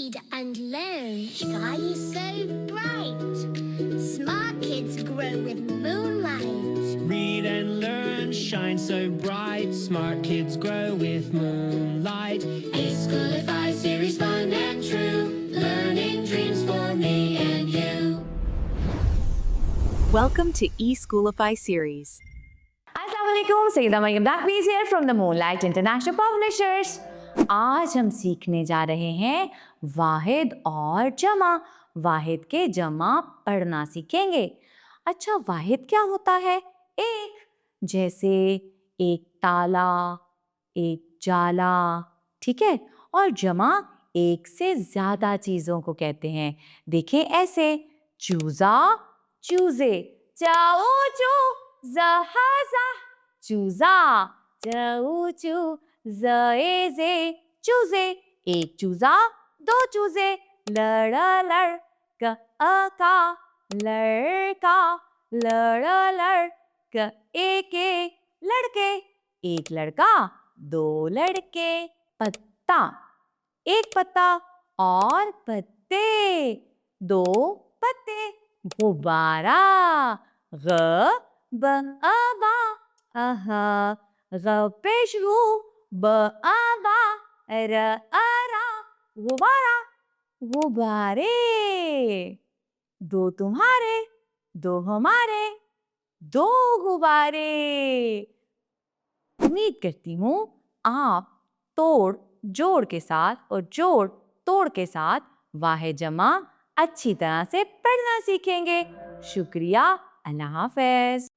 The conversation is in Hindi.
read and learn. Sky is so bright. Smart kids grow with moonlight. Read and learn, shine so bright. Smart kids grow with moonlight. E-Schoolify series, fun and true. Learning dreams for me and you. Welcome to E-Schoolify series. Assalamualaikum, Sayyida Maryam Naqvi here from the Moonlight International Publishers. आज हम सीखने जा रहे हैं वाहिद और जमा। वाहिद के जमा पढ़ना सीखेंगे। अच्छा, वाहिद क्या होता है? एक, जैसे एक ताला, एक जाला, ठीक है। और जमा एक से ज्यादा चीजों को कहते हैं। देखिए ऐसे, चूजा, चूजे, चाऊ चू, जहाजा, चूजा, चाऊ चू, ज़े ज़े, चूजे। एक चूजा, दो चूजे, लड़ लड़, क का, लड़का, लड़ लड़, क एक लड़के। एक लड़का, दो लड़के। पत्ता, एक पत्ता और पत्ते, दो पत्ते। गुब्बारा, ग ब बा, आहा, ग पेश गु, ब बा, र रा, गुब्बारा, गुब्बारे। दो तुम्हारे, दो हमारे, दो गुब्बारे। उम्मीद करती हूँ आप तोड़ जोड़ के साथ और जोड़ तोड़ के साथ वाहिद जमा अच्छी तरह से पढ़ना सीखेंगे। शुक्रिया, अल्लाह हाफ़िज़।